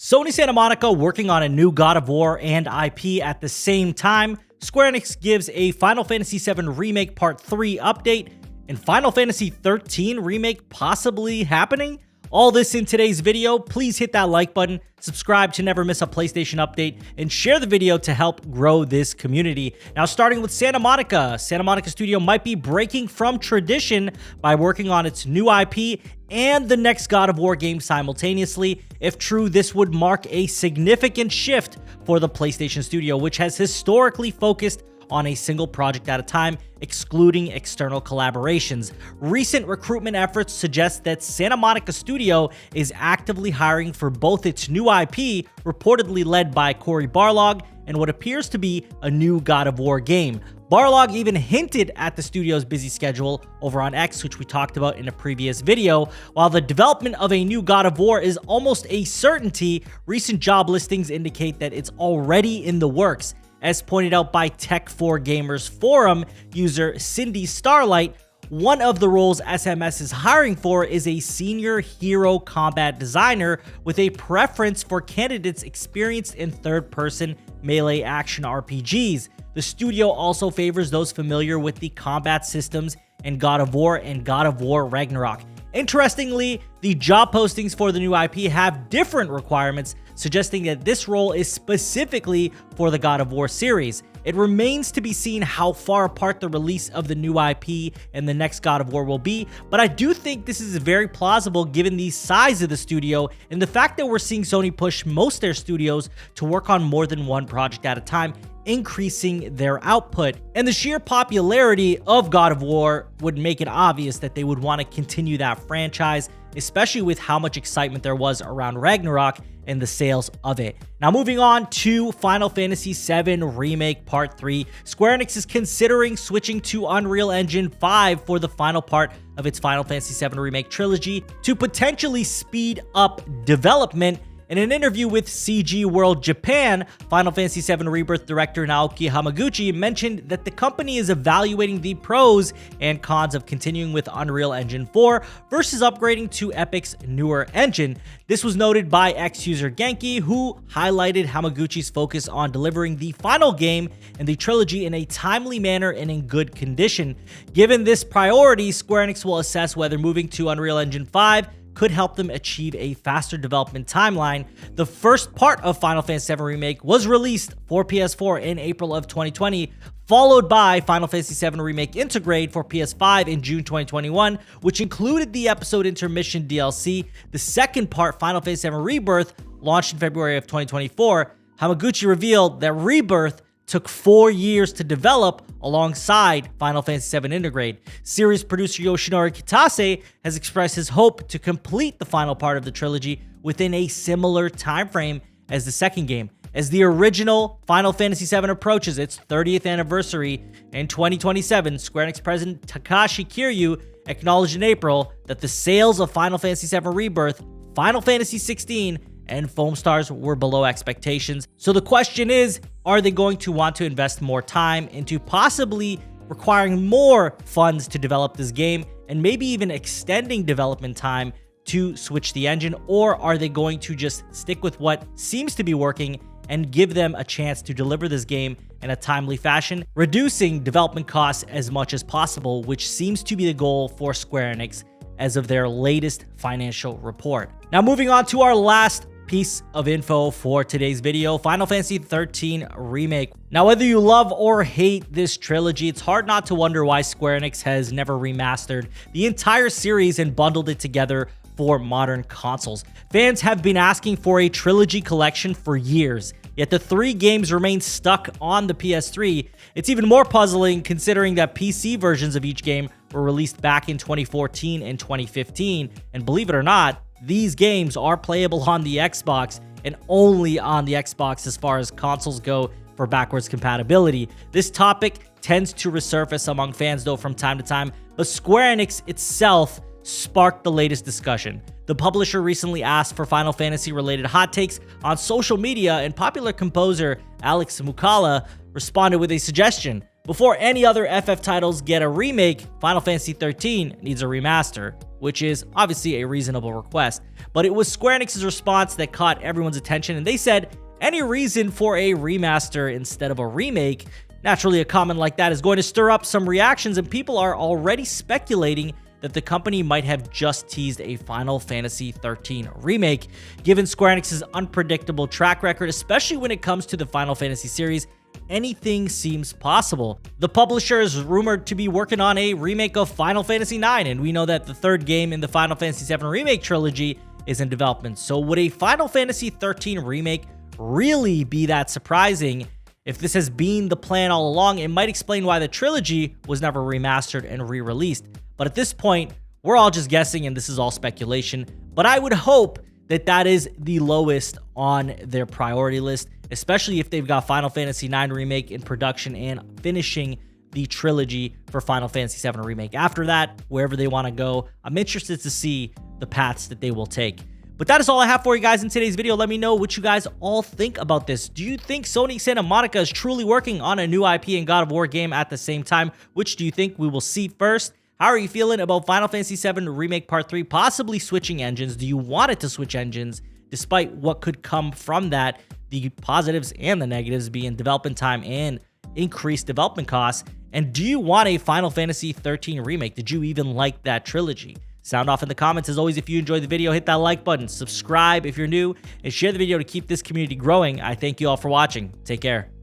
Sony Santa Monica working on a new God of War and IP at the same time. Square Enix gives a Final Fantasy VII Remake Part 3 update, and Final Fantasy XIII Remake possibly happening? All this in today's video. Please hit that like button, subscribe to never miss a PlayStation update, and share the video to help grow this community. Now, starting with Santa Monica. Santa Monica Studio might be breaking from tradition by working on its new IP and the next God of War game simultaneously. If true, this would mark a significant shift for the PlayStation Studio, which has historically focused on a single project at a time, excluding external collaborations. Recent recruitment efforts suggest that Santa Monica Studio is actively hiring for both its new IP, reportedly led by Cory Barlog, and what appears to be a new God of War game. Barlog even hinted at the studio's busy schedule over on X, which we talked about in a previous video. While the development of a new God of War is almost a certainty, recent job listings indicate that it's already in the works. As pointed out by Tech4Gamers forum user Cindy Starlight, one of the roles SMS is hiring for is a senior hero combat designer with a preference for candidates experienced in third-person melee action RPGs. The studio also favors those familiar with the combat systems in God of War and God of War Ragnarok. Interestingly, the job postings for the new IP have different requirements, suggesting that this role is specifically for the God of War series. It remains to be seen how far apart the release of the new IP and the next God of War will be, but I do think this is very plausible given the size of the studio and the fact that we're seeing Sony push most their studios to work on more than one project at a time, increasing their output. And the sheer popularity of God of War would make it obvious that they would want to continue that franchise, especially with how much excitement there was around Ragnarok and the sales of it. Now, moving on to Final Fantasy VII Remake Part 3, Square Enix is considering switching to Unreal Engine 5 for the final part of its Final Fantasy VII Remake trilogy to potentially speed up development. In an interview with CG World Japan, Final Fantasy VII Rebirth director Naoki Hamaguchi mentioned that the company is evaluating the pros and cons of continuing with Unreal Engine 4 versus upgrading to Epic's newer engine. This was noted by ex-user Genki, who highlighted Hamaguchi's focus on delivering the final game and the trilogy in a timely manner and in good condition. Given this priority, Square Enix will assess whether moving to Unreal Engine 5 could help them achieve a faster development timeline. The first part of Final Fantasy VII Remake was released for PS4 in April of 2020, followed by Final Fantasy VII Remake Intergrade for PS5 in June 2021, which included the episode intermission DLC. The second part, Final Fantasy VII Rebirth, launched in February of 2024. Hamaguchi revealed that Rebirth took 4 years to develop alongside Final Fantasy VII Intergrade. Series producer Yoshinori Kitase has expressed his hope to complete the final part of the trilogy within a similar time frame as the second game. As the original Final Fantasy VII approaches its 30th anniversary in 2027, Square Enix president Takashi Kiryu acknowledged in April that the sales of Final Fantasy VII Rebirth, Final Fantasy XVI, and Foam Stars were below expectations. So the question is, are they going to want to invest more time into possibly requiring more funds to develop this game and maybe even extending development time to switch the engine? Or are they going to just stick with what seems to be working and give them a chance to deliver this game in a timely fashion, reducing development costs as much as possible, which seems to be the goal for Square Enix as of their latest financial report. Now, moving on to our last piece of info for today's video, Final Fantasy XIII Remake. Now, whether you love or hate this trilogy, it's hard not to wonder why Square Enix has never remastered the entire series and bundled it together for modern consoles. Fans have been asking for a trilogy collection for years, yet the 3 games remain stuck on the PS3. It's even more puzzling considering that PC versions of each game were released back in 2014 and 2015, and believe it or not, these games are playable on the Xbox and only on the Xbox as far as consoles go for backwards compatibility. This topic tends to resurface among fans though from time to time, but Square Enix itself sparked the latest discussion. The publisher recently asked for Final Fantasy related hot takes on social media, and popular composer Alex Mukala responded with a suggestion. Before any other FF titles get a remake, Final Fantasy XIII needs a remaster, which is obviously a reasonable request. but it was Square Enix's response that caught everyone's attention, and they said any reason for a remaster instead of a remake. Naturally, a comment like that is going to stir up some reactions, and people are already speculating that the company might have just teased a Final Fantasy XIII remake. Given Square Enix's unpredictable track record, especially when it comes to the Final Fantasy series, anything seems possible. The publisher is rumored to be working on a remake of Final Fantasy IX, and we know that the third game in the Final Fantasy VII Remake trilogy is in development. So would a Final Fantasy XIII remake really be that surprising? If this has been the plan all along, it might explain why the trilogy was never remastered and re-released. But at this point, we're all just guessing, and this is all speculation. But I would hope that that is the lowest on their priority list, especially if they've got Final Fantasy IX Remake in production and finishing the trilogy for Final Fantasy VII Remake. After that, wherever they want to go, I'm interested to see the paths that they will take. But that is all I have for you guys in today's video. Let me know what you guys all think about this. Do you think Sony Santa Monica is truly working on a new IP and God of War game at the same time? Which do you think we will see first? How are you feeling about Final Fantasy VII Remake Part 3 possibly switching engines? Do you want it to switch engines despite what could come from that? The positives and the negatives being development time and increased development costs. And do you want a Final Fantasy XIII remake? Did you even like that trilogy? Sound off in the comments. As always, if you enjoyed the video, hit that like button, subscribe if you're new, and share the video to keep this community growing. I thank you all for watching. Take care.